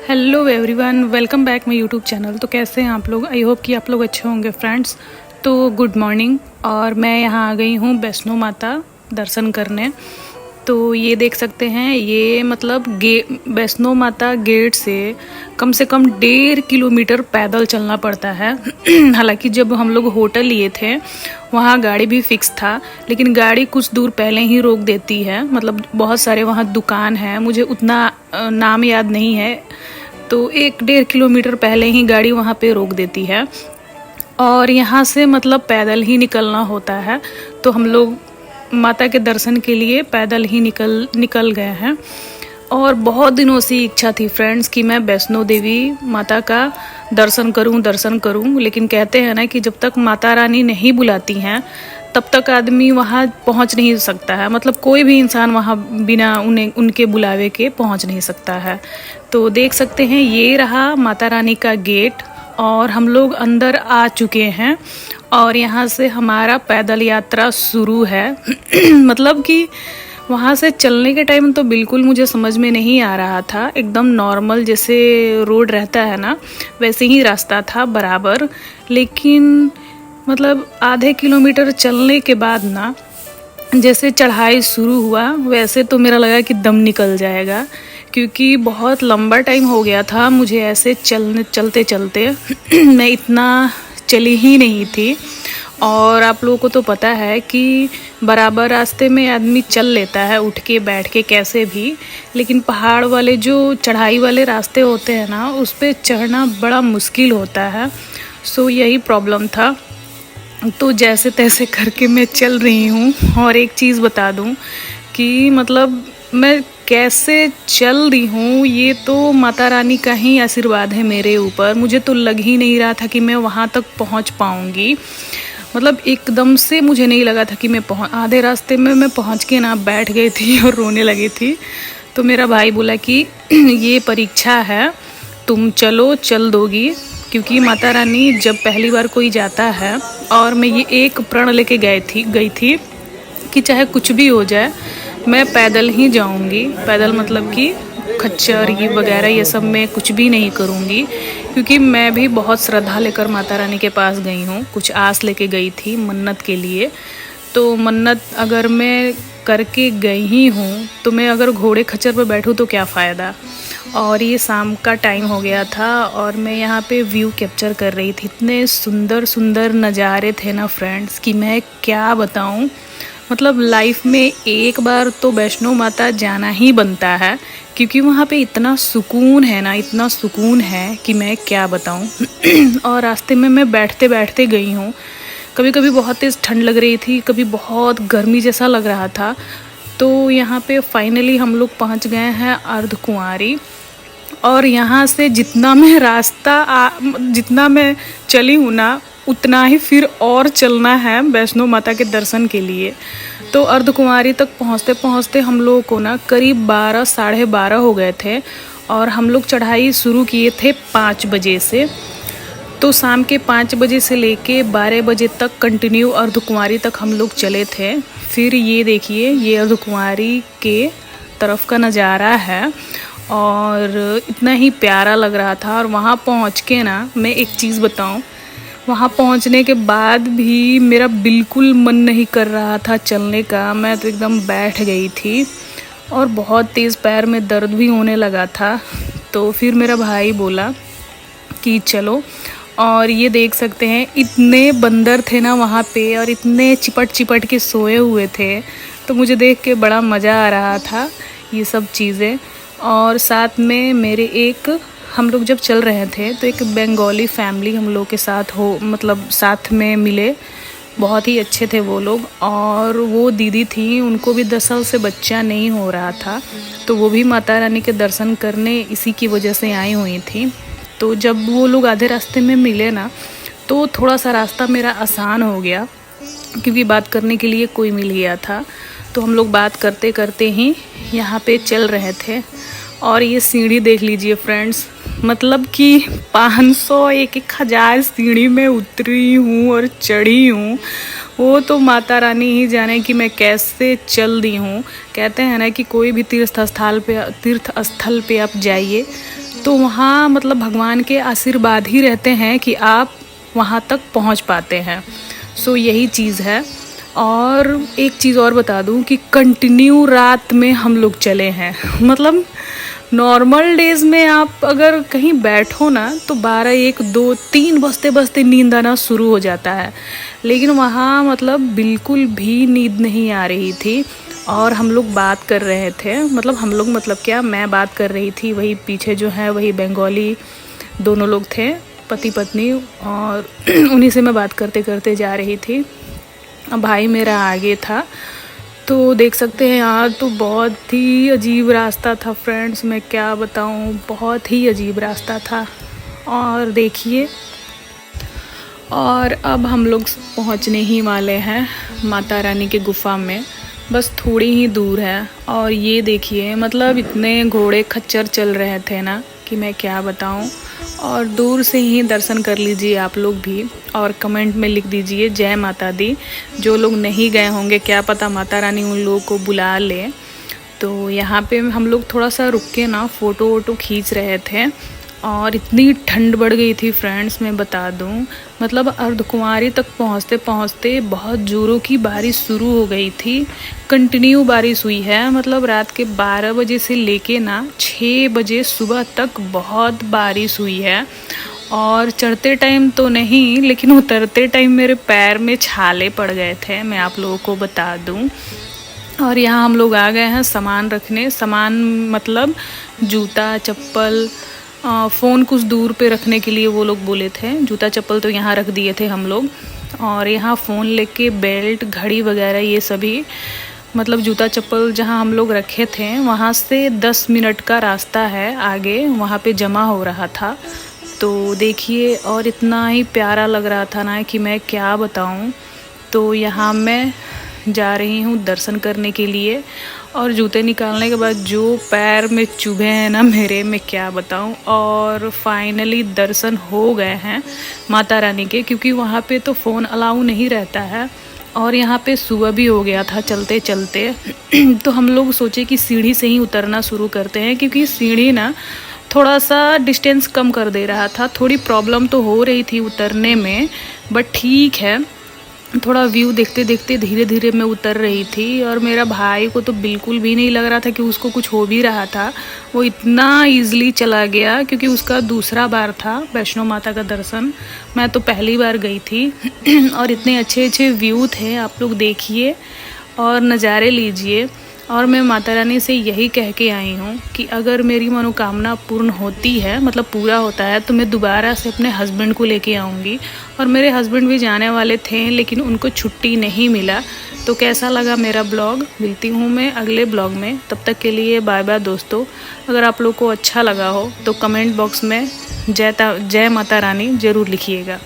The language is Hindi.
Hello everyone, welcome back my YouTube channel. तो कैसे हैं आप लोग? आई होप कि आप लोग अच्छे होंगे फ्रेंड्स। तो गुड मॉर्निंग। और मैं यहाँ आ गई हूँ वैष्णो माता दर्शन करने। तो ये देख सकते हैं, ये मतलब वैष्णो माता गेट से कम 1.5 किलोमीटर पैदल चलना पड़ता है। हालांकि जब हम लोग होटल लिए थे वहाँ गाड़ी भी फिक्स था, लेकिन गाड़ी कुछ दूर पहले ही रोक देती है। मतलब बहुत सारे वहाँ दुकान हैं, मुझे उतना नाम याद नहीं है। तो 1-1.5 किलोमीटर पहले ही गाड़ी वहाँ पे रोक देती है और यहाँ से मतलब पैदल ही निकलना होता है। तो हम लोग माता के दर्शन के लिए पैदल ही निकल गए हैं। और बहुत दिनों से इच्छा थी फ्रेंड्स कि मैं वैष्णो देवी माता का दर्शन करूं। लेकिन कहते हैं ना कि जब तक माता रानी नहीं बुलाती हैं तब तक आदमी वहाँ पहुँच नहीं सकता है। मतलब कोई भी इंसान वहाँ बिना उनके बुलावे के पहुँच नहीं सकता है। तो देख सकते हैं, ये रहा माता रानी का गेट और हम लोग अंदर आ चुके हैं और यहाँ से हमारा पैदल यात्रा शुरू है। मतलब कि वहाँ से चलने के टाइम तो बिल्कुल मुझे समझ में नहीं आ रहा था। एकदम नॉर्मल जैसे रोड रहता है ना, वैसे ही रास्ता था बराबर। लेकिन मतलब आधे किलोमीटर चलने के बाद ना, जैसे चढ़ाई शुरू हुआ वैसे तो मेरा लगा कि दम निकल जाएगा, क्योंकि बहुत लंबा टाइम हो गया था मुझे ऐसे चलते चलते। मैं इतना चली ही नहीं थी। और आप लोगों को तो पता है कि बराबर रास्ते में आदमी चल लेता है उठ के बैठ के कैसे भी, लेकिन पहाड़ वाले जो चढ़ाई वाले रास्ते होते हैं ना, उस पर चढ़ना बड़ा मुश्किल होता है। सो यही प्रॉब्लम था। तो जैसे तैसे करके मैं चल रही हूँ। और एक चीज़ बता दूँ कि मतलब मैं कैसे चल रही हूँ, ये तो माता रानी का ही आशीर्वाद है मेरे ऊपर। मुझे तो लग ही नहीं रहा था कि मैं वहाँ तक पहुँच पाऊँगी। मतलब एकदम से मुझे नहीं लगा था कि मैं आधे रास्ते में मैं पहुँच के ना बैठ गई थी और रोने लगी थी। तो मेरा भाई बोला कि ये परीक्षा है, तुम चल दोगी। क्योंकि माता रानी जब पहली बार कोई जाता है, और मैं ये एक प्रण लेके गई थी कि चाहे कुछ भी हो जाए मैं पैदल ही जाऊंगी। पैदल मतलब कि खच्चर ये वगैरह ये सब मैं कुछ भी नहीं करूंगी, क्योंकि मैं भी बहुत श्रद्धा लेकर माता रानी के पास गई हूँ। कुछ आस लेके गई थी मन्नत के लिए। तो मन्नत अगर मैं करके गई ही हूँ तो मैं अगर घोड़े खच्चर पर बैठूँ तो क्या फ़ायदा। और ये शाम का टाइम हो गया था और मैं यहाँ पे व्यू कैप्चर कर रही थी। इतने सुंदर सुंदर नज़ारे थे ना फ्रेंड्स कि मैं क्या बताऊँ। मतलब लाइफ में एक बार तो वैष्णो माता जाना ही बनता है, क्योंकि वहाँ पे इतना सुकून है ना, इतना सुकून है कि मैं क्या बताऊँ। और रास्ते में मैं बैठते बैठते गई हूँ। कभी कभी बहुत तेज़ ठंड लग रही थी, कभी बहुत गर्मी जैसा लग रहा था। तो यहाँ पे फाइनली हम लोग पहुँच गए हैं अर्धकुंवारी। और यहाँ से जितना मैं चली हूँ ना, उतना ही फिर और चलना है वैष्णो माता के दर्शन के लिए। तो अर्धकुंवारी तक पहुँचते पहुँचते हम लोगों को ना करीब 12 साढ़े 12 हो गए थे। और हम लोग चढ़ाई शुरू किए थे 5 बजे से। तो शाम के 5 बजे से लेके 12 बजे तक कंटिन्यू अर्धकुंवारी तक हम लोग चले थे। फिर ये देखिए, ये अर्धकुंवारी के तरफ का नज़ारा है और इतना ही प्यारा लग रहा था। और वहाँ पहुँच के ना, मैं एक चीज़ बताऊँ, वहाँ पहुँचने के बाद भी मेरा बिल्कुल मन नहीं कर रहा था चलने का। मैं तो एकदम बैठ गई थी और बहुत तेज़ पैर में दर्द भी होने लगा था। तो फिर मेरा भाई बोला कि चलो। और ये देख सकते हैं, इतने बंदर थे ना वहाँ पे और इतने चिपट के सोए हुए थे। तो मुझे देख के बड़ा मज़ा आ रहा था ये सब चीज़ें। और साथ में मेरे हम लोग जब चल रहे थे तो एक बंगाली फैमिली हम लोग के साथ साथ में मिले। बहुत ही अच्छे थे वो लोग। और वो दीदी थी, उनको भी 10 साल से बच्चा नहीं हो रहा था। तो वो भी माता रानी के दर्शन करने इसी की वजह से आई हुई थी। तो जब वो लोग आधे रास्ते में मिले ना, तो थोड़ा सा रास्ता मेरा आसान हो गया, क्योंकि बात करने के लिए कोई मिल गया था। तो हम लोग बात करते करते ही यहाँ पे चल रहे थे। और ये सीढ़ी देख लीजिए फ्रेंड्स, मतलब कि 500 1000 सीढ़ी में उतरी हूँ और चढ़ी हूँ। वो तो माता रानी ही जाने कि मैं कैसे चल दी हूँ। कहते हैं ना कि कोई भी तीर्थ स्थल पे आप जाइए तो वहाँ मतलब भगवान के आशीर्वाद ही रहते हैं कि आप वहाँ तक पहुँच पाते हैं। सो यही चीज़ है। और एक चीज़ और बता दूँ कि कंटिन्यू रात में हम लोग चले हैं। मतलब नॉर्मल डेज़ में आप अगर कहीं बैठो ना तो 12, 1, 2, 3 बजते बजते नींद आना शुरू हो जाता है, लेकिन वहाँ मतलब बिल्कुल भी नींद नहीं आ रही थी। और हम लोग बात कर रहे थे, मतलब हम लोग मतलब क्या, मैं बात कर रही थी, वही पीछे जो है वही बंगाली दोनों लोग थे, पति पत्नी, और उन्हीं से मैं बात करते करते जा रही थी। अब भाई मेरा आगे था। तो देख सकते हैं यहाँ तो बहुत ही अजीब रास्ता था फ्रेंड्स, मैं क्या बताऊँ, बहुत ही अजीब रास्ता था। और देखिए, और अब हम लोग पहुँचने ही वाले हैं माता रानी के गुफा में, बस थोड़ी ही दूर है। और ये देखिए, मतलब इतने घोड़े खच्चर चल रहे थे ना कि मैं क्या बताऊँ। और दूर से ही दर्शन कर लीजिए आप लोग भी, और कमेंट में लिख दीजिए जय माता दी। जो लोग नहीं गए होंगे, क्या पता माता रानी उन लोगों को बुला ले। तो यहाँ पे हम लोग थोड़ा सा रुक के ना फ़ोटो वोटो खींच रहे थे। और इतनी ठंड बढ़ गई थी फ्रेंड्स, मैं बता दूँ, मतलब अर्धकुंवारी तक पहुँचते पहुँचते बहुत ज़ोरों की बारिश शुरू हो गई थी। कंटिन्यू बारिश हुई है, मतलब रात के 12 बजे से लेके ना 6 बजे सुबह तक बहुत बारिश हुई है। और चढ़ते टाइम तो नहीं, लेकिन उतरते टाइम मेरे पैर में छाले पड़ गए थे, मैं आप लोगों को बता दूँ। और यहाँ हम लोग आ गए हैं सामान रखने। सामान मतलब जूता चप्पल, फ़ोन कुछ दूर पे रखने के लिए वो लोग बोले थे। जूता चप्पल तो यहाँ रख दिए थे हम लोग, और यहाँ फ़ोन लेके बेल्ट घड़ी वगैरह ये सभी, मतलब जूता चप्पल जहाँ हम लोग रखे थे वहाँ से 10 मिनट का रास्ता है आगे, वहाँ पे जमा हो रहा था। तो देखिए, और इतना ही प्यारा लग रहा था ना कि मैं क्या बताऊँ। तो यहाँ मैं जा रही हूँ दर्शन करने के लिए, और जूते निकालने के बाद जो पैर में चुभे हैं ना मेरे, मैं क्या बताऊँ। और फाइनली दर्शन हो गए हैं माता रानी के, क्योंकि वहाँ पे तो फ़ोन अलाउ नहीं रहता है। और यहाँ पे सुबह भी हो गया था चलते चलते। तो हम लोग सोचे कि सीढ़ी से ही उतरना शुरू करते हैं, क्योंकि सीढ़ी ना थोड़ा सा डिस्टेंस कम कर दे रहा था। थोड़ी प्रॉब्लम तो हो रही थी उतरने में, बट ठीक है, थोड़ा व्यू देखते देखते धीरे धीरे मैं उतर रही थी। और मेरा भाई को तो बिल्कुल भी नहीं लग रहा था कि उसको कुछ हो भी रहा था। वो इतना ईज़िली चला गया, क्योंकि उसका दूसरा बार था वैष्णो माता का दर्शन, मैं तो पहली बार गई थी। और इतने अच्छे अच्छे व्यू थे, आप लोग देखिए और नज़ारे लीजिए। और मैं माता रानी से यही कह के आई हूँ कि अगर मेरी मनोकामना पूर्ण होती है, मतलब पूरा होता है, तो मैं दोबारा से अपने हस्बैंड को लेके आऊँगी। और मेरे हस्बैंड भी जाने वाले थे, लेकिन उनको छुट्टी नहीं मिला। तो कैसा लगा मेरा ब्लॉग, मिलती हूँ मैं अगले ब्लॉग में। तब तक के लिए बाय बाय दोस्तों। अगर आप लोग को अच्छा लगा हो तो कमेंट बॉक्स में जय माता रानी ज़रूर लिखिएगा।